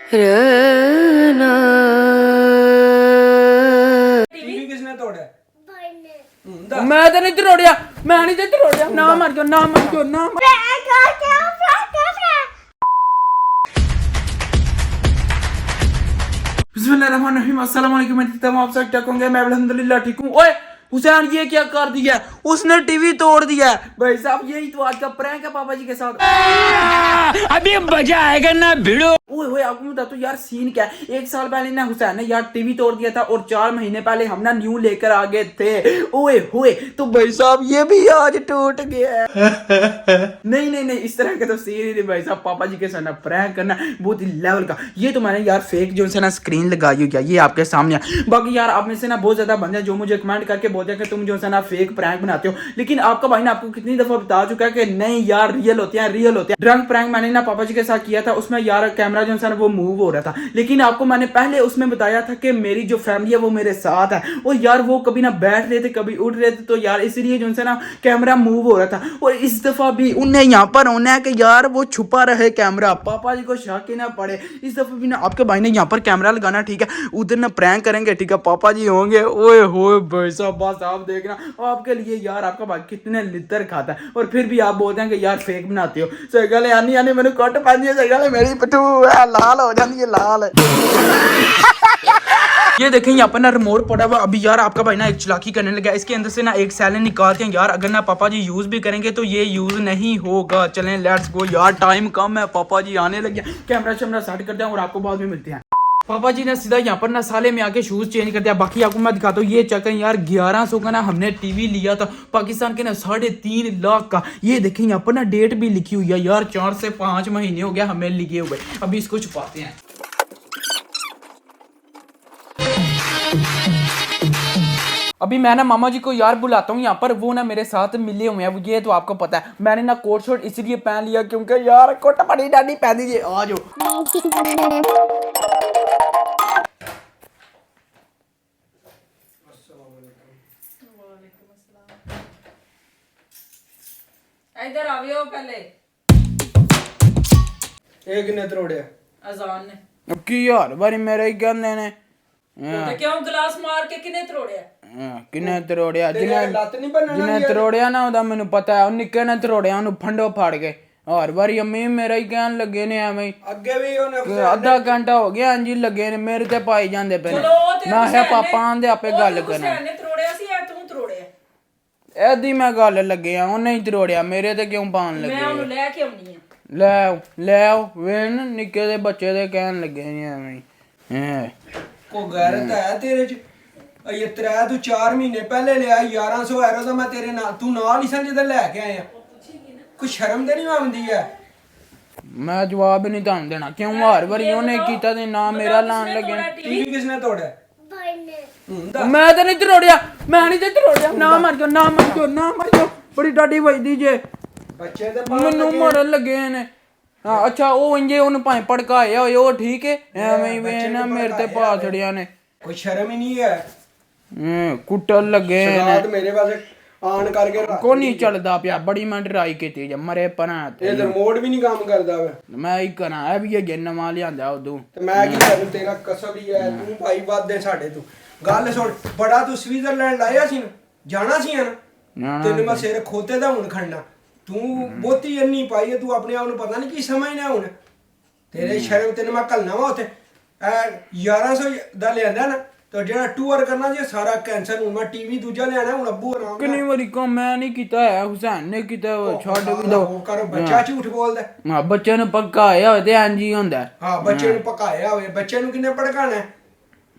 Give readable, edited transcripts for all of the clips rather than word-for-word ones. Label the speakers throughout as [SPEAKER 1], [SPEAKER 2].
[SPEAKER 1] रहना।
[SPEAKER 2] टीवी किसने तोड़ा?
[SPEAKER 3] मैं तो नहीं तोड़िया, मैं नहीं तोड़िया। ना मर जाओ, ना मर जाओ, ना मर। बिस्मिल्लाहिर्रहमानिर्रहीम। अस्सलाम वालेकुम। आप सब ठीक होंगे? मैं अल्हम्दुलिल्लाह ठीक हूँ। ओए हुसैन, ये क्या कर दिया? उसने टीवी तोड़ दिया। भाई साहब, यही तो आज का प्रैंक है पापा जी के साथ।
[SPEAKER 2] अभी मजा आएगा ना भिड़ो।
[SPEAKER 3] ओए आपको बता तो यार सीन क्या है। एक साल पहले ना हुसैन ने यार टीवी तोड़ दिया था और 4 महीने पहले हम ना न्यू लेकर आ गए थे। ओए होए, तो भाई साहब ये भी आज टूट गया। नहीं नहीं नहीं, इस तरह का तो सीन ही नहीं भाई साहब। पापा जी के साथ ना प्रैंक करना बहुत ही लेवल का। ये तो मैंने यार फेक जो है ना स्क्रीन लगाई हुई है, ये आपके सामने है। बाकी यार आप में से ना बहुत ज्यादा बंदे जो मुझे कमेंट करके बोलते हैं कि तुम जो है ना फेक प्रैंक बनाते हो, लेकिन आपका भाई ना आपको कितनी दफा बता चुका है कि नहीं यार रियल होते हैं, रियल होते हैं। ड्रंक प्रैंक मैंने ना पापा जी के साथ किया था, उसमें यार कैमरा जो है वो मूव हो रहा था, लेकिन आपको मैंने पहले उसमें बताया था कि मेरी जो फैमिली है वो मेरे साथ है, और यार वो कभी ना बैठ रहे थे कभी उठ रहे थे, तो यार इसलिए जो है ना कैमरा मूव हो रहा था। और इस दफा भी उन्हें यहाँ पर होना है कि यार वो छुपा रहे कैमरा, पापा जी को शक ही ना पड़े। इस दफा भी ना आपके भाई ने यहाँ पर कैमरा लगाना, ठीक है, उधर ना प्रैंक करेंगे, ठीक है, पापा जी होंगे। ओए होए भाई साहब, बस आप देखना आपके लिए यार आपका भाई कितने लितर खाता है, और फिर भी आप बोलते हैं कि यार फेक बनाते हो। सही गल है, यानी यानी मैंने कट पा दिया। सही गल है, मेरी पटू लाल हो जाती है, लाल है। ये देखें यहाँ पर ना रिमोट पड़ा हुआ। अभी यार आपका भाई ना एक चलाकी करने लगा, इसके अंदर से ना एक सैलन निकालते हैं यार। अगर ना पापा जी यूज भी करेंगे तो ये यूज नहीं होगा। चलें लेट्स गो यार, टाइम कम है, पापा जी आने लगे। कैमरा शैमरा सेट करते हैं और आपको बाद में मिलते हैं। पापा जी ने सीधा यहाँ पर ना साले में आके शूज चेंज कर दिया। बाकी आपको मैं दिखाता हूँ, ये चक्कर यार 1100 का ना हमने टीवी लिया था पाकिस्तान के ना 3.5 लाख का। ये देखें यहाँ पर ना डेट भी लिखी हुई है यार, 4 से 5 महीने हो गया हमें लिखे हुए। अभी इसको छुपाते हैं। अभी मैं ना मामा जी को यार बुलाता हूँ यहाँ पर, वो ना मेरे साथ मिले हुए हैं, ये तो आपको पता है। मैंने ना कोट शोट इसलिए पहन लिया क्योंकि यार कोट बड़ी डाडी पहन दीजिए। आ जाओ।
[SPEAKER 1] इधर आवियो पहले।
[SPEAKER 2] एक ने तोड़े
[SPEAKER 1] अजान ने
[SPEAKER 3] की यार बारी मेरे ही कहने ने
[SPEAKER 1] तो क्यों गिलास मार के किने तोड़िया?
[SPEAKER 3] किने तरोड़िया?
[SPEAKER 2] जिन्हें
[SPEAKER 3] जिन्हें तरोड़िया ना ਉਹਦਾ ਮੈਨੂੰ ਪਤਾ ਹੈ। ਉਹ ਨਿੱਕੇ ਨੇ ਤरोड़ਿਆ ਉਹਨੂੰ ਫੰਡੋ ਫਾੜ ਕੇ। और बारी अम्मी मेरा ही कहन लगे ने एवं
[SPEAKER 2] अगे भी ਉਹਨੇ
[SPEAKER 3] आधा घंटा हो गया अंजी लगे ने मेरे ते पाई जांदे पे। मैं है पापा आंदे आपे गल करना।
[SPEAKER 1] ने तोड़िया सी या तू तोड़िया?
[SPEAKER 3] एदी मैं गल लगे आ, ਉਹਨੇ ਹੀ तरोड़िया, मेरे ते क्यों पान लगे?
[SPEAKER 1] मैं ਉਹਨੂੰ ਲੈ ਕੇ ਆਉਣੀ ਆ।
[SPEAKER 3] ले आओ वेन निक्के दे बच्चे दे कहन लगे ने एवं
[SPEAKER 2] को गैरत है तेरे च। ये त्रै तू 4 महीने पहले लिया 1100 यूरो ਦਾ ਮੈਂ ਤੇਰੇ ਨਾਲ ਤੂੰ ਨਾਲ ਹੀ ਸੰਜੇ ਦਾ ਲੈ ਕੇ ਆਇਆ। ਕੋਈ ਸ਼ਰਮ ਤੇ ਨਹੀਂ ਆਉਂਦੀ ਹੈ?
[SPEAKER 3] मैं जवाब ही नहीं ਤੁਹਾਨੂੰ देना। क्यों हर बारी ਉਹਨੇ ਕੀਤਾ ਤੇ ਨਾ ਮੇਰਾ ਲਾਣ ਲੱਗੇ।
[SPEAKER 2] टीवी किसने तोड़ा?
[SPEAKER 3] मैं तो नहीं तरोड़िया, मैं नहीं तरोड़िया। ना मर जाओ, ना मर जाओ, ना मर जाओ, बड़ी डाडी वजदी जे।
[SPEAKER 2] बच्चे ते
[SPEAKER 3] ਮੈਨੂੰ ਮਾਰਨ ਲੱਗੇ ਨੇ। ਹਾਂ ਅੱਛਾ, ਉਹ ਇੰਜੇ ਉਹਨੂੰ ਭਾਵੇਂ ਭੜਕਾਇਆ ਹੋਏ ਉਹ ਠੀਕ ਹੈ, ਐਵੇਂ ਹੀ ਵੇ ਨਾ ਮੇਰੇ ਤੇ ਪਾ ਛੜਿਆ ਨੇ।
[SPEAKER 2] ਕੋਈ ਸ਼ਰਮ ਹੀ ਨਹੀਂ ਹੈ।
[SPEAKER 3] ਕੁੱਟਣ ਲੱਗੇ ਨੇ।
[SPEAKER 2] ਰਾਤ ਮੇਰੇ ਪਾਸੇ ਆਨ ਕਰਕੇ ਰੱਖ।
[SPEAKER 3] ਕੋ ਨਹੀਂ ਚੱਲਦਾ ਪਿਆ, ਬੜੀ ਮੈਂ ਟਰਾਈ ਕੀਤੀ ਜੇ ਮਰੇ ਪਰਾਂ
[SPEAKER 2] ਇਹ ਰਿਮੋਟ ਵੀ ਨਹੀਂ ਕੰਮ ਕਰਦਾ ਵੇ।
[SPEAKER 3] ਮੈਂ ਹੀ ਕਰਾਂ, ਇਹ ਵੀ ਇਹ ਨਵਾਂ ਲਿਆਂਦਾ ਉਦੋਂ।
[SPEAKER 2] ਤੇ ਮੈਂ ਕੀ ਕਰਾਂ? ਤੇਰਾ ਕਸਬ ਹੀ ਹੈ, ਤੂੰ ਭਾਈ ਵਾਦੇ ਸਾਡੇ ਤੂੰ। ਗੱਲ ਸੁਣ, ਬੜਾ ਤੂੰ ਸਵਿਟਜ਼ਰਲੈਂਡ ਲਾਇਆ ਸੀ ਨਾ, ਜਾਣਾ ਸੀ ਨਾ, ਤੈਨੂੰ ਮੈਂ ਸਿਰ ਖੋਤੇ ਦਾ ਹੁਣ ਖੜਨਾ। ਤੂੰ ਬਹੁਤੀ ਇੰਨੀ ਪਾਈ ਹੈ, ਤੂੰ ਆਪਣੇ ਆਪ ਨੂੰ ਪਤਾ ਨਹੀਂ ਕੀ ਸਮਝਣਾ ਹੁਣ। ਤੇਰੇ ਸ਼ਰਮ ਤੈਨੂੰ ਮੈਂ ਘੱਲਣਾ ਵਾ ਉੱਥੇ। 1100 ਦਾ ਲਿਆਂਦਾ ਨਾ, ਤੇ ਜਿਹੜਾ ਟੂਰ ਕਰਨਾ ਜੇ ਸਾਰਾ ਕੈਂਸਲ। ਹੁਣ ਮੈਂ ਟੀਵੀ ਦੂਜਾ ਲਿਆਣਾ, ਹੁਣ ਅੱਬੂ ਆਰਾਮ
[SPEAKER 3] ਕਿੰਨੀ ਵਾਰੀ ਕਮ ਮੈਂ ਨਹੀਂ ਕੀਤਾ ਹੈ, ਹੁਸੈਨ ਨੇ ਕੀਤਾ। ਛੱਡ ਵੀ ਦੋ
[SPEAKER 2] ਕਰ, ਬੱਚਾ ਝੂਠ ਬੋਲਦਾ।
[SPEAKER 3] ਹਾਂ, ਬੱਚੇ ਨੂੰ ਪਕਾਇਆ ਹੋਵੇ ਤੇ ਇੰਜ ਹੀ ਹੁੰਦਾ।
[SPEAKER 2] ਹਾਂ, ਬੱਚੇ ਨੂੰ ਪਕਾਇਆ ਹੋਵੇ। ਬੱਚੇ ਨੂੰ ਕਿੰਨੇ ਭੜਕਾਣਾ?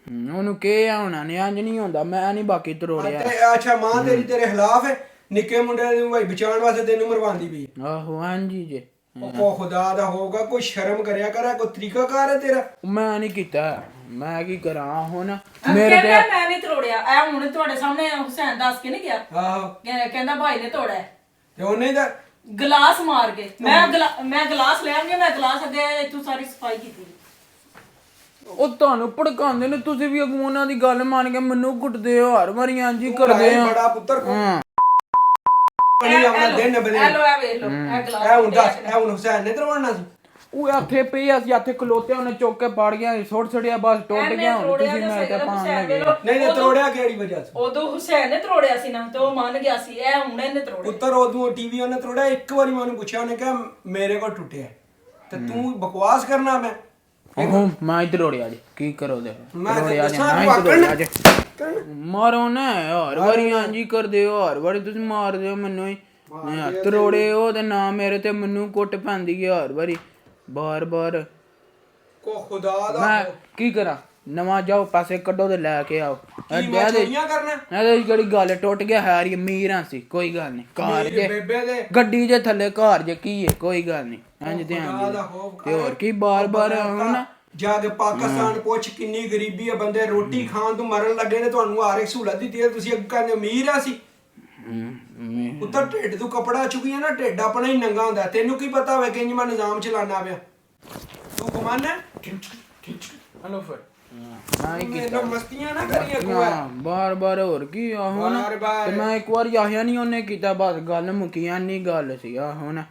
[SPEAKER 3] ਉਹਨੂੰ ਕਿਹਾ ਹੋਣਾ ਨੇ, ਇੰਜ ਨਹੀਂ ਹੁੰਦਾ। ਮੈਂ ਨਹੀਂ ਬਾਕੀ ਤਰੋੜਿਆ।
[SPEAKER 2] ਅੱਛਾ, ਮਾਂ ਤੇਰੀ ਤੇਰੇ ਖਿਲਾਫ ਹੈ? ਨਿੱਕੇ ਮੁੰਡੇ ਨੂੰ ਭਾਈ ਬਚਾਉਣ ਵਾਸਤੇ ਤੈਨੂੰ ਮਰਵਾਉਂਦੀ ਪਈ?
[SPEAKER 3] ਆਹੋ ਹਾਂਜੀ ਜੇ।
[SPEAKER 2] ਉਹ ਖੁਦਾ ਦਾ ਹੋਗਾ, ਕੋਈ ਸ਼ਰਮ ਕਰਿਆ ਕਰ, ਕੋਈ ਤਰੀਕਾ ਕਾਰ ਹੈ ਤੇਰਾ?
[SPEAKER 3] ਮੈਂ ਨਹੀਂ ਕੀਤਾ, ਮੈਂ ਕੀ ਕਰਾਂ ਹੁਣ?
[SPEAKER 1] ਮੇਰੇ ਤੇ ਮੈਂ ਨਹੀਂ ਤੋੜਿਆ। ਇਹ ਹੁਣ ਤੁਹਾਡੇ ਸਾਹਮਣੇ ਹੁਸੈਨ ਦੱਸ ਕੇ ਨਹੀਂ ਗਿਆ?
[SPEAKER 2] ਆਹੋ,
[SPEAKER 1] ਕਹਿੰਦਾ ਭਾਈ ਨੇ ਤੋੜਿਆ
[SPEAKER 2] ਤੇ ਉਹਨੇ ਤਾਂ
[SPEAKER 1] ਗਲਾਸ ਮਾਰ ਕੇ। ਮੈਂ ਗਲਾਸ ਲੈ ਆਉਂਗੀ, ਮੈਂ ਗਲਾਸ ਅੱਗੇ ਤੂੰ ਸਾਰੀ ਸਫਾਈ ਕੀਤੀ।
[SPEAKER 3] ਉਹ ਤੁਹਾਨੂੰ ਭੜਕਾਉਂਦੇ ਨੇ, ਤੁਸੀਂ ਵੀ ਅਗੂ ਉਹਨਾਂ ਦੀ ਗੱਲ ਮੰਨ ਕੇ ਮੈਨੂੰ ਕੁੱਟਦੇ ਹੋ ਹਰ ਵਾਰੀ ਇੰਜ ਹੀ ਕਰਦੇ ਆ।
[SPEAKER 2] ਬੜਾ ਪੁੱਤਰ ਕੋ
[SPEAKER 1] ਇਹ ਲੋ ਇਹ ਵੇਖ ਲੋ ਇਹ ਗਲਾਸ।
[SPEAKER 2] ਇਹ ਹੁਣ ਦੱਸ, ਇਹ ਹੁਣ ਹੁਸੈਨ ਨੇ ਕਰਵਾਉਣਾ ਸੀ?
[SPEAKER 3] ਉਹ ਇੱਥੇ ਪਈ ਅਸੀਂ ਇੱਥੇ ਖਲੋਤੇ ਉਹਨੇ ਚੁੱਕ ਕੇ ਪਾੜ ਗਿਆ ਸੁੱਟ ਛੜਿਆ ਬਸ ਟੁੱਟ ਗਿਆ ਹੁਣ ਤੁਸੀਂ ਮੈਂ ਤੇ ਪਾਣ ਲੱਗੇ
[SPEAKER 2] ਨਹੀਂ ਤਰੋੜਿਆ ਕਿਹੜੀ ਵਜ੍ਹਾ ਸੀ
[SPEAKER 1] ਉਦੋਂ ਹੁਸੈਨ ਨੇ ਤਰੋੜਿਆ ਸੀ ਨਾ ਤੇ ਉਹ ਮੰਨ ਗਿਆ ਸੀ ਇਹ ਹੁਣ ਇਹਨੇ ਤਰੋੜਿਆ
[SPEAKER 2] ਪੁੱਤਰ ਉਦੋਂ ਟੀਵੀ ਉਹਨੇ ਤਰੋੜਿਆ ਇੱਕ ਵਾਰੀ ਮੈਨੂੰ ਪੁੱਛਿਆ ਉਹਨੇ ਕਿਹਾ ਮੇਰੇ ਕੋਲ ਟੁੱਟਿਆ ਤੇ ਤੂੰ ਬਕਵਾਸ ਕਰਨਾ ਮੈਂ
[SPEAKER 3] ਮੈਂ ਇਧਰ ਉੜਿਆ ਜੀ ਕੀ ਕਰੋ ਦੇ
[SPEAKER 2] ਮੈਂ
[SPEAKER 3] ਉੜਿਆ ਜੀ ਮੈਂ ਇਧਰ ਉੜਿਆ ਜੀ ਮਾਰੋ ਨਾ ਹਰ ਵਾਰੀ ਹਾਂਜੀ ਕਰਦੇ ਹੋ ਹਰ ਵਾਰੀ ਤੁਸੀਂ ਮਾਰਦੇ ਹੋ ਮੈਨੂੰ ਹੀ ਤਰੋੜੇ ਉਹ ਤੇ ਨਾ ਮੇਰੇ ਤੇ ਮੈਨੂੰ ਕੁੱਟ ਪੈਂਦੀ ਹੈ ਹਰ ਵਾਰੀ ਬਾਰ
[SPEAKER 2] ਕੋ ਖੁਦਾ ਦਾ
[SPEAKER 3] ਮੈਂ ਕੀ ਕਰਾਂ ਨਵਾਂ ਜਾਓ ਪੈਸੇ ਕੱਢੋ ਤੇ ਲੈ ਕੇ ਆਓ
[SPEAKER 2] ਕੀ ਮੈਂ ਚੋਰੀਆਂ ਕਰਨਾ
[SPEAKER 3] ਇਹਦੇ ਜਿਹੜੀ ਗੱਲ ਟੁੱਟ ਗਿਆ ਹੈ ਯਾਰ ਅਮੀਰਾਂ ਸੀ ਕੋਈ ਗੱਲ ਨਹੀਂ ਘਰ ਜੇ
[SPEAKER 2] ਬੇਬੇ ਦੇ
[SPEAKER 3] ਗੱਡੀ ਜੇ ਥੱਲੇ ਘਰ ਜੇ ਕੀ ਹੈ ਕੋਈ ਗੱਲ ਨਹੀਂ ਇੰਜ ਧਿਆਨ ਤੇ ਹੋਰ ਕੀ ਬਾਰ ਹੁਣ
[SPEAKER 2] ਜਾ ਕੇ ਪਾਕਿਸਤਾਨ ਪੁੱਛ ਕਿੰਨੀ ਗਰੀਬੀ ਹੈ ਬੰਦੇ ਰੋਟੀ ਖਾਣ ਤੋਂ ਮਰਨ ਲੱਗੇ ਨੇ ਤੁਹਾਨੂੰ ਹਰ ਇੱਕ ਸਹੂਲਤ ਦਿੱਤੀ ਹੈ ਤੁਸੀਂ ਅੱਗੇ ਕਹਿੰਦੇ ਅਮੀਰ ਆ ਸੀ ਉੱਤਰ ਢਿੱਡ ਤੋਂ ਕਪੜਾ ਚੁੱਕੀਆਂ ਨਾ ਢਿੱਡ ਆਪਣਾ ਹੀ ਨੰਗਾ ਹੁੰਦਾ ਤੈਨੂੰ ਕੀ ਪਤਾ ਹੋਵੇ ਕਿੰਜ ਮੈਂ ਨਿਜ਼ਾਮ ਚਲਾਣਾ ਪਿਆ ਤੂੰ ਕਮਾਨਾ
[SPEAKER 3] ਹਲੋ ਫਿਰ
[SPEAKER 2] ਮੈਨੂੰ ਮਸਤੀਆਂ ਨਾ ਕਰੀਏ ਕੋਈ
[SPEAKER 3] ਬਾਰ ਹੋਰ ਕੀ ਆ ਹੁਣ ਤੇ ਮੈਂ ਇੱਕ ਵਾਰ ਆਇਆ ਨਹੀਂ ਉਹਨੇ ਕੀਤਾ ਬਸ ਗੱਲ ਮੁੱਕੀਆਂ ਨਹੀਂ ਗੱਲ ਸੀ ਆ ਹੁਣ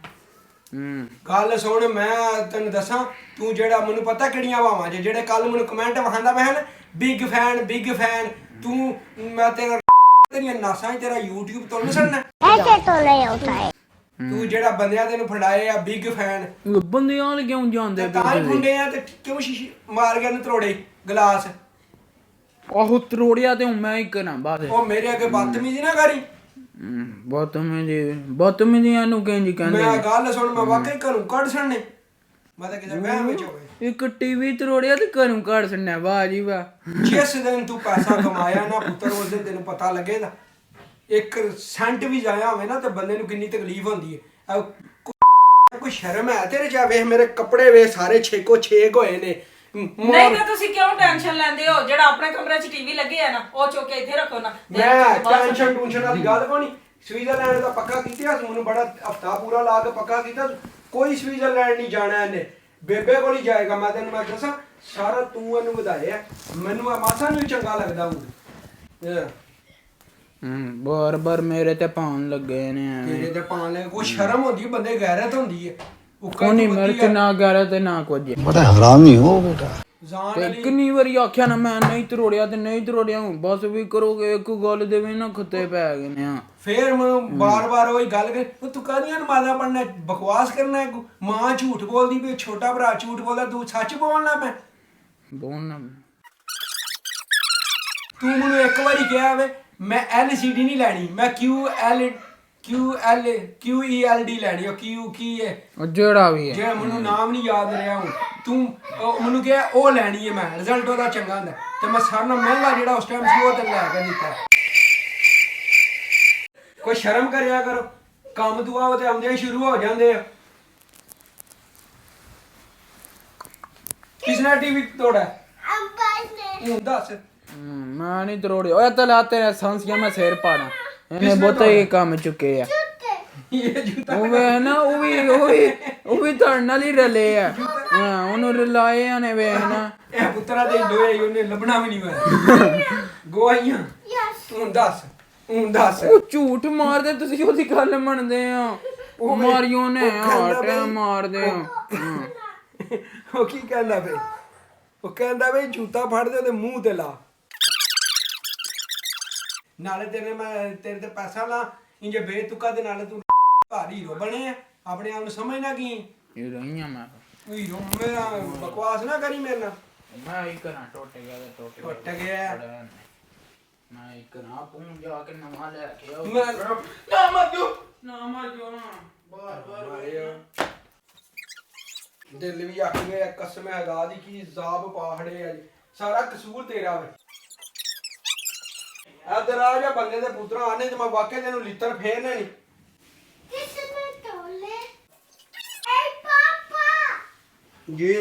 [SPEAKER 2] ਗੱਲ ਸੁਣ ਮੈਂ ਤੈਨੂੰ ਦੱਸਾਂ ਤੂੰ ਜਿਹੜਾ ਮੈਨੂੰ ਪਤਾ ਕਿਹੜੀਆਂ ਹਵਾਵਾਂ ਜਿਹੜੇ ਕੱਲ ਮੈਨੂੰ ਕਮੈਂਟ ਵਿਖਾਉਂਦਾ ਮੈਂ ਹਨ ਬਿਗ ਫੈਨ ਤੂੰ ਮੈਂ ਤੇਰੀਆਂ ਨਾਸਾਂ ਹੀ ਤੇਰਾ YouTube ਤੋਂ ਨਹੀਂ ਸੁਣਨਾ
[SPEAKER 4] ऐसे तो नहीं होता है
[SPEAKER 2] ਤੂੰ ਜਿਹੜਾ ਬੰਦਿਆਂ ਤੈਨੂੰ ਫੜਾਏ ਆ ਬਿਗ ਫੈਨ
[SPEAKER 3] ਬੰਦਿਆਂ ਨੇ ਕਿਉਂ ਜਾਂਦੇ
[SPEAKER 2] ਤਾਂ ਹੀ ਫੁੰਡੇ ਆ ਤੇ ਕਿਉਂ ਸ਼ੀਸ਼ੀ ਮਾਰ ਗਿਆ ਨੇ ਤਰੋੜੇ ਗਲਾਸ
[SPEAKER 3] ਆਹੋ ਤਰੋੜਿਆ ਤੇ ਮੈਂ ਹੀ ਕਰਾਂ ਬਸ
[SPEAKER 2] ਉਹ ਮੇਰੇ ਅੱਗੇ ਬਦਤਮੀਜ਼ੀ ਨਾ ਕਰੀ
[SPEAKER 3] ਬਦਤਮੀਜ਼ੀਆਂ ਨੂੰ ਕਹਿੰਦੀ ਕਹਿੰਦੇ
[SPEAKER 2] ਮੈਂ ਗੱਲ ਸੁਣ ਮੈਂ ਵਾਕਈ ਘਰੋਂ ਕੱਢ ਛੱਡਨੇ ਮੈਂ ਤਾਂ ਕਿਸੇ ਵਹਿਮ ਵਿੱਚ ਹੋਵੇ
[SPEAKER 3] ਇੱਕ ਟੀਵੀ ਤਰੋੜਿਆ ਤੇ ਘਰੋਂ ਕੱਢ ਛੱਡਣਾ ਵਾਹ ਜੀ ਵਾਹ
[SPEAKER 2] ਜਿਸ ਦਿਨ ਤੂੰ ਪੈਸਾ ਕਮਾਇਆ ਨਾ ਪੁੱਤਰ ਉਸ ਦਿਨ ਤੈਨੂੰ ਪਤਾ ਲੱਗੇਗਾ ਇੱਕ ਸੈਂਟ ਵੀ ਜਾਇਆ ਹੋਵੇ ਨਾ ਤੇ ਬੰਦੇ ਨੂੰ ਕਿੰਨੀ ਤਕਲੀਫ ਹੁੰਦੀ ਹੈ ਕੋਈ ਸ਼ਰਮ ਹੈ ਤੇਰੇ ਚ ਵੇਖ ਮੇਰੇ ਕੱਪੜੇ ਵੇ ਸਾਰੇ ਛੇਕੋ ਛੇਕ ਹੋਏ ਨੇ
[SPEAKER 1] ਨਹੀਂ ਤਾਂ ਤੁਸੀਂ ਕਿਉਂ ਟੈਨਸ਼ਨ ਲੈਂਦੇ ਹੋ ਜਿਹੜਾ ਆਪਣੇ ਕਮਰੇ 'ਚ ਟੀਵੀ ਲੱਗੇ ਆ ਨਾ ਉਹ ਚੁੱਕ ਕੇ ਇੱਥੇ ਰੱਖੋ ਨਾ
[SPEAKER 2] ਮੈਂ ਟੈਨਸ਼ਨ ਵਾਲੀ ਗੱਲ ਕੋਣੀ ਸਵਿਟਜ਼ਰਲੈਂਡ ਦਾ ਪੱਕਾ ਕੀਤਾ ਮੈਨੂੰ ਬੜਾ ਹਫਤਾ ਪੂਰਾ ਲਾ ਕੇ ਪੱਕਾ ਕੀਤਾ ਕੋਈ ਸਵਿਟਜ਼ਰਲੈਂਡ ਨਹੀਂ ਜਾਣਾ ਇਹਨੇ ਬੇਬੇ ਕੋਲ ਹੀ ਜਾਏਗਾ ਮੈਂ ਤੈਨੂੰ ਮੈਂ ਦੱਸਾਂ ਸਾਰਾ ਤੂੰ ਇਹਨੂੰ ਵਧਾਇਆ ਮੈਨੂੰ ਮਾਸਾ ਨੂੰ ਚੰਗਾ ਲੱਗਦਾ ਹੁਣ
[SPEAKER 3] ਬਾਰ ਮੇਰੇ ਤੇ ਪਾਉਣ ਲੱਗੇ ਨੇ
[SPEAKER 2] ਤੇਰੇ ਤੇ ਪਾਣ ਲੈ ਕੋਈ ਸ਼ਰਮ ਹੁੰਦੀ ਬੰਦੇ ਗੈਰਤ ਹੁੰਦੀ ਹੈ
[SPEAKER 3] ਕੋਨੀ ਮਿਰਚ ਨਾ ਗੈਰਤ ਤੇ ਨਾ ਕੁਝ
[SPEAKER 5] ਬੜਾ ਹਰਾਮੀ ਹੋ ਬੇਟਾ
[SPEAKER 2] ਜਾਨ
[SPEAKER 3] ਕਿੰਨੀ ਵਾਰੀ ਆਖਿਆ ਨਾ ਮੈਂ ਨਹੀਂ ਤਰੋੜਿਆ ਤੇ ਨਹੀਂ ਤਰੋੜਿਆ ਬਸ ਵੀ ਕਰੋਗੇ ਇੱਕ ਗੱਲ ਦੇ ਵੀ ਨਾ ਖੱਤੇ ਪੈ ਗਏ ਨੇ
[SPEAKER 2] ਫੇਰ ਮੈਨੂੰ ਬਾਰ-ਬਾਰ ਉਹੀ ਗੱਲ ਕਰ ਤੂੰ ਕਾਹਦੀਆਂ ਨਮਾਜ਼ਾਂ ਪੜਨਾ ਬਕਵਾਸ ਕਰਨਾ ਮਾਂ ਝੂਠ ਬੋਲਦੀ ਵੀ ਛੋਟਾ ਭਰਾ ਝੂਠ ਬੋਲਦਾ ਤੂੰ ਸੱਚ ਬੋਲਣਾ ਮੈਂ
[SPEAKER 3] ਬੋਲਣਾ
[SPEAKER 2] ਤੂੰ ਮੈਨੂੰ ਇੱਕ ਵਾਰੀ ਕਿਹਾ ਵੇ ਮੈਂ LCD ਨਹੀਂ ਲੈਣੀ ਮੈਂ QELD ਲੈਣੀ ਉਹ ਕੀ ਹੈ
[SPEAKER 3] ਜਿਹੜਾ ਵੀ ਹੈ
[SPEAKER 2] ਜਿਹੜਾ ਮੈਨੂੰ ਨਾਮ ਨਹੀਂ ਯਾਦ ਰਿਹਾ ਹੁਣ ਤੂੰ ਮੈਨੂੰ ਕਿਹਾ ਉਹ ਲੈਣੀ ਹੈ ਮੈਂ ਰਿਜ਼ਲਟ ਉਹਦਾ ਚੰਗਾ ਹੁੰਦਾ ਤੇ ਮੈਂ ਸਾਰਿਆਂ ਨਾਲੋਂ ਮਹਿੰਗਾ ਜਿਹੜਾ ਉਸ ਟਾਈਮ ਸੀ ਉਹ ਤੇ ਲੈ ਕੇ ਦਿੱਤਾ ਕੋਈ ਸ਼ਰਮ ਕਰਿਆ ਕਰੋ ਕੰਮ ਦੁਆ ਤੇ ਆਉਂਦੇ ਸ਼ੁਰੂ ਹੋ ਜਾਂਦੇ ਆ ਕਿਸਨੇ ਟੀਵੀ ਤੋੜਾ ਹੁਣ ਦੱਸ
[SPEAKER 3] ਮੈਂ ਨਹੀਂ ਤਰੋੜਿਆ ਓਏ ਤਾਂ ਲਾਤੇ ਨੇ ਸੰਸੀਆਂ ਮੈਂ ਸਿਰ ਪਾਣਾ ਇਹਨੇ ਬਹੁਤੇ ਕੰਮ ਚੁੱਕੇ ਆ
[SPEAKER 2] ਇਹ ਜੂਤਾ
[SPEAKER 3] ਉਹ ਵੇ ਨਾ ਉਹ ਵੀ ਤੁਹਾਡੇ ਨਾਲ ਹੀ ਰਲੇ ਆ ਉਹਨੂੰ ਰਲਾਏ ਨੇ ਵੇਖ ਨਾ
[SPEAKER 2] ਇਹ ਪੁੱਤਰਾ ਦੇ ਦੋਏ ਉਹਨੇ ਲੱਭਣਾ ਵੀ ਨਹੀਂ ਹੋਇਆ ਗੋਈਆਂ ਹੁਣ ਦੱਸ
[SPEAKER 3] ਉਹ ਝੂਠ ਮਾਰਦੇ ਤੁਸੀਂ ਉਹਦੀ ਗੱਲ ਮੰਨਦੇ ਆ ਉਹ ਮਾਰਿਓ ਨੇ ਟਾਈਮ ਮਾਰਦੇ ਆ
[SPEAKER 2] ਉਹ ਕੀ ਕਹਿੰਦਾ ਬਈ ਉਹ ਕਹਿੰਦਾ ਬਈ ਜੂਤਾ ਫੜ ਦੇ ਉਹਦੇ ਮੂੰਹ ਤੇ ਲਾ ਨਾਲੇ ਤੇਰੇ ਤੇ ਪੈਸਾ ਲਾ ਇੰਜੇ ਬੇਤੁਕਾ ਦੇ ਨਾਲੇ ਤੂੰ ਘਰ ਹੀਰੋ ਬਣੇ ਆ ਆਪਣੇ ਆਪ ਨੂੰ ਸਮਝਣਾ ਕੀ
[SPEAKER 3] ਇਹ ਰਹੀਆਂ ਮੈਂ
[SPEAKER 2] ਹੀਰੋ ਮੇਰਾ ਬਕਵਾਸ ਨਾ ਕਰੀ ਮੇਰੇ ਨਾਲ
[SPEAKER 3] ਮੈਂ ਹੀ ਕਰਾਂ ਟੁੱਟ ਗਿਆ ਤੇ
[SPEAKER 2] ਟੁੱਟ ਗਿਆ
[SPEAKER 3] ਮੈਂ ਇੱਕ ਨਾ ਪੂੰਝ ਜਾ ਕੇ ਨਵਾਂ ਲੈ ਕੇ ਆਉ
[SPEAKER 2] ਮੈਂ
[SPEAKER 3] ਨਾ ਮਰ ਜੋ ਬਾਰ
[SPEAKER 2] ਦਿਲ ਵੀ ਅੱਕ ਗਿਆ ਕਸਮ ਹੈਗਾ ਦੀ ਕੀ ਜ਼ਾਬ ਪਾਹੜੇ ਆ ਜੀ ਸਾਰਾ ਕਸੂਰ ਤੇਰਾ ਵੇ ਇਧਰ ਆ ਜਾ ਬੰਦੇ ਦੇ ਪੁੱਤਰਾ ਆਨੇ ਤੇ ਮੈਂ ਵਾਕਿਆ ਤੈਨੂੰ ਲਿੱਤਰ ਫੇਰਨੇ ਨਹੀਂ
[SPEAKER 4] किसने तोले ए पापा
[SPEAKER 2] ये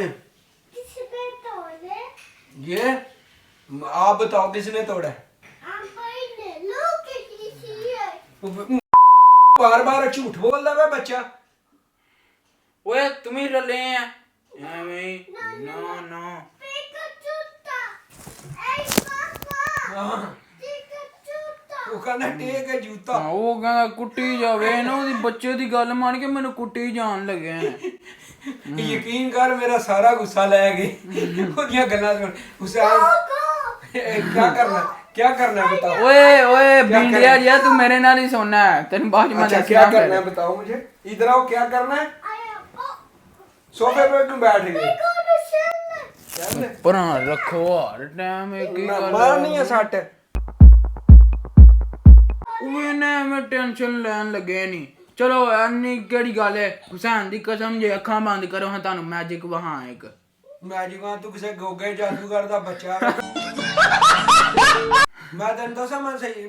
[SPEAKER 4] किसने तोले
[SPEAKER 2] ये आप बताओ किसने तोड़ा
[SPEAKER 4] अम्मा ने लोग किसी है
[SPEAKER 2] बार बार झूठ बोलता वे बच्चा
[SPEAKER 3] ਓਏ ਤੁਮੀ ਰਲੇ ਆ ਐਵੇਂ ਨਾ
[SPEAKER 4] पेका चूता ए पापा
[SPEAKER 2] हाँ
[SPEAKER 4] पेका चूता
[SPEAKER 2] वो कहना टेक है जूता
[SPEAKER 3] ਉਹ ਕਹਿੰਦਾ ਕੁੱਟੀ ਜਾਵੇ ਨਾ ਉਹਦੀ ਬੱਚੇ ਦੀ ਗੱਲ ਮੰਨ ਕੇ ਮੈਨੂੰ ਕੁੱਟੀ ਜਾਣ ਲੱਗੇ
[SPEAKER 2] ਯਕੀਨ ਕਰ ਮੇਰਾ ਸਾਰਾ ਗੁੱਸਾ ਲੈ ਗਏ ਉਹਦੀਆਂ ਗੱਲਾਂ ਸੁਣ ਹੁਸੈਨ क्या करना है बताओ
[SPEAKER 3] ओए भिंडिया जी तू मेरे नाल ही सोना है तेन बाद में
[SPEAKER 2] अच्छा क्या करना है बताओ मुझे इधर आओ क्या करना है सोफे पे क्यों बैठ गए
[SPEAKER 3] पुराना रखो हर टाइम एक ही
[SPEAKER 2] मार नहीं है सट
[SPEAKER 3] मैंने मैं टेंशन लेन लगे नहीं चलो एनी केड़ी गल है हुसैन दी कसम जे अखां बंद करो हां तानू मैजिक वहां एक
[SPEAKER 2] मैजिक वहां तू किसे गोगे जादूगर दा बच्चा मैं तेन दसा मैं सही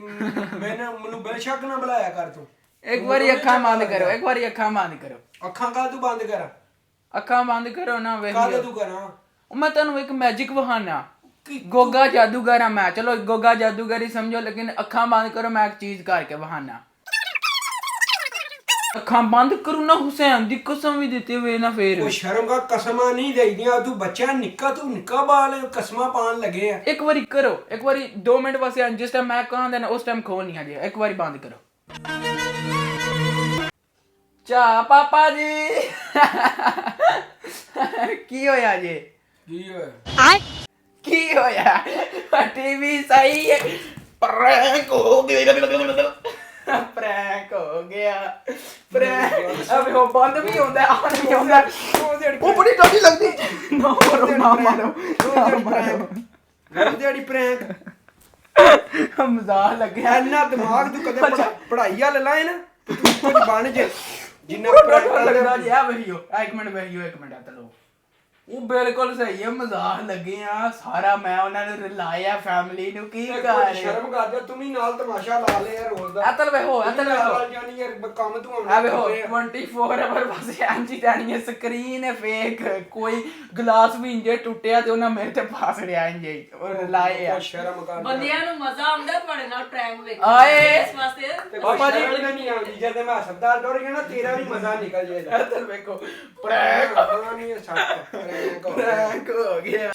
[SPEAKER 2] मैंने मनु बेशक ना बुलाया कर तू
[SPEAKER 3] एक बारी अखां बंद करो एक बारी अखां बंद करो
[SPEAKER 2] अखां का तू बंद कर
[SPEAKER 3] अखां बंद करो ना वे
[SPEAKER 2] का तू करा
[SPEAKER 3] मैं तानू एक मैजिक वहाना गोगा जादूगर है मैं चलो गोगा जादूगर ही समझो लेकिन अखां बंद करो मैं एक चीज करके बहाना अखां बंद करू ना हुसैन दी कसम भी देते हुए ना फिर
[SPEAKER 2] ओ शर्म का कसमा नहीं देदियां तू बच्चा निक्का बाल कसमा पान लगे है
[SPEAKER 3] एक बारी करो एक बारी 2 मिनट बस जिस टाइम मैं कहां देना उस टाइम खोल नहीं आ एक बारी बंद करो चा पापा जी की होया जी की होया टीवी सही है प्रैंक हो गया प्रैंक हो गया प्रैंक अब वो बंद भी होता है ऑन भी होता है वो बड़ी डरी लगती ना मारो
[SPEAKER 2] ਜਿਹੜੀ ਪ੍ਰੈਂਕ
[SPEAKER 3] मजाक लगे
[SPEAKER 2] ਇੰਨਾ ਦਿਮਾਗ ਤੂੰ ਕਦੇ ਪੜ੍ਹਾਈ ਵਾਲ ਲਾਏ ਨਾ ਤੂੰ ਕੁਝ ਬਣ ਜੇ ਜਿੰਨਾ
[SPEAKER 3] लगता जी है वही हो एक मिनट आता लो ਉਹ ਬਿਲਕੁਲ ਸਹੀ ਹੈ ਮਜ਼ਾਕ ਲੱਗੇ ਆ ਸਾਰਾ ਮੈਂ ਉਹਨਾਂ ਨੂੰ ਰਿਲਾਇਆ ਫੈਮਿਲੀ ਨੂੰ ਕੀ ਕਰ ਰਹੇ
[SPEAKER 2] ਸ਼ਰਮ ਕਰ ਜਾ ਤੂੰ ਵੀ ਨਾਲ ਤਮਾਸ਼ਾ ਲਾ ਲੈ ਯਾਰ ਰੋਜ਼ ਦਾ
[SPEAKER 3] ਅਤਲ ਵੇ ਹੋ
[SPEAKER 2] ਜਾਨੀ ਯਾਰ ਕੰਮ ਤੂੰ
[SPEAKER 3] ਆ ਵੇ ਹੋ 24 ਆਵਰ ਬਸ ਐਂਜੀ ਜਾਨੀ ਹੈ ਸਕਰੀਨ ਹੈ ਫੇਕ ਕੋਈ ਗਲਾਸ ਵੀ ਇੰਜੇ ਟੁੱਟਿਆ ਤੇ ਉਹਨਾਂ ਮੇਰੇ ਤੇ ਪਾਸ ਰਿਆ ਇੰਜੇ ਉਹ ਰਿਲਾਏ ਆ
[SPEAKER 2] ਸ਼ਰਮ ਕਰ
[SPEAKER 1] ਬੰਦਿਆਂ ਨੂੰ ਮਜ਼ਾ ਆਉਂਦਾ ਤੁਹਾਡੇ ਨਾਲ ਪ੍ਰੈਂਕ ਵੇਖ
[SPEAKER 3] ਆਏ
[SPEAKER 1] ਇਸ ਵਾਸਤੇ
[SPEAKER 2] ਪਾਪਾ ਜੀ ਨਹੀਂ ਆਉਂਦੀ ਜਦ ਮੈਂ ਸਰਦਾਰ ਡੋਰ ਗਿਆ ਨਾ ਤੇਰਾ ਵੀ ਮਜ਼ਾ ਨਿਕਲ ਜਾਏਗਾ
[SPEAKER 3] ਅਤਲ ਵੇਖੋ ਪ੍ਰੈਂਕ
[SPEAKER 2] ਨਹੀਂ ਹੈ ਸੱਚ
[SPEAKER 3] प्रैंक हो गया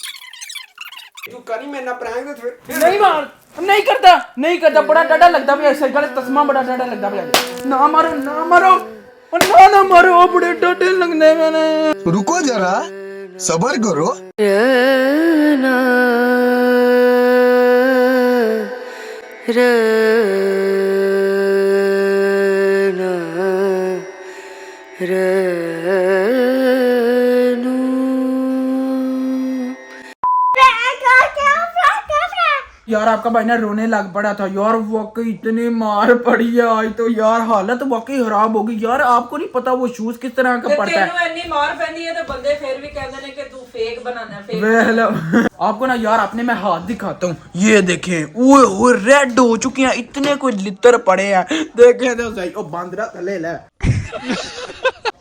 [SPEAKER 2] तू करी मेरे ना प्रैंक तो फिर
[SPEAKER 3] नहीं मार नहीं करता बड़ा डर लगता भी ऐसे गलत तस्मा बड़ा डर लगता भी ना मारो ना मारो वो बड़े डर लगने मैंने
[SPEAKER 5] रुको जरा सबर करो
[SPEAKER 3] यार आपका भाई ना रोने लग पड़ा था यार वाकई इतनी मार पड़ी है आज तो यार हालत वाकई खराब होगी यार आपको नहीं पता वो शूज किस तरह का पड़ता है
[SPEAKER 1] ਤੈਨੂੰ ਇੰਨੀ ਮਾਰ ਪੈਂਦੀ ਹੈ ਤੇ ਬੰਦੇ ਫਿਰ ਵੀ ਕਹਿੰਦੇ ਨੇ ਕਿ ਤੂੰ ਫੇਕ बनाना फेक
[SPEAKER 3] हेलो आपको ना यार अपने मैं हाथ दिखाता हूँ ये देखें ओए रेड हो चुके हैं इतने कोई लितर पड़े हैं देखें तो सही ओ बांदरा थले ले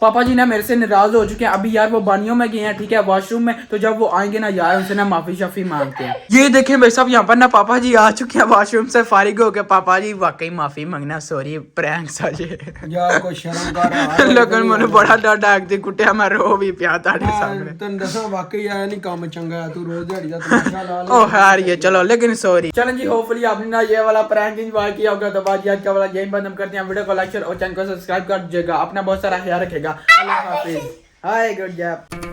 [SPEAKER 3] पापा जी ना मेरे से नाराज हो चुके हैं अभी यार वो बानियों में गए हैं ठीक है वॉशरूम में तो जब वो आएंगे ना यार उनसे ना माफी शाफी मांगते हैं ये देखें भाई साहब यहाँ पर ना पापा जी आ चुके हैं वॉशरूम से फारिग हो गए पापा जी वाकई माफी मांगना सॉरी प्रैंक साजे
[SPEAKER 2] यार कोई शर्म कर
[SPEAKER 3] लेकिन मैंने बड़ा डर डाक दी कुटिया मैं रो भी पिया ताड़े सामने
[SPEAKER 2] ਤੈਨੂੰ ਦੱਸਾਂ ਵਾਕਈ ਆਇਆ ਨਹੀਂ ਕੰਮ ਚੰਗਾ ਤੂੰ ਰੋਜ਼ ਦਿਹਾੜੀ ਦਾ ਤਮਾਸ਼ਾ ਲਾ ਲੈ
[SPEAKER 3] ओ यार ये चलो लेकिन सॉरी चलें जी होपफुली आपने ना ये वाला प्रैंक एंजॉय किया होगा तो बात आज का वाला यहीं बंद हम करते हैं वीडियो को लाइक शेयर और चैनल को सब्सक्राइब कर दीजिएगा अपना बहुत सारा ख्याल रखेगा अल्लाह हाफिज हाय गुड जॉब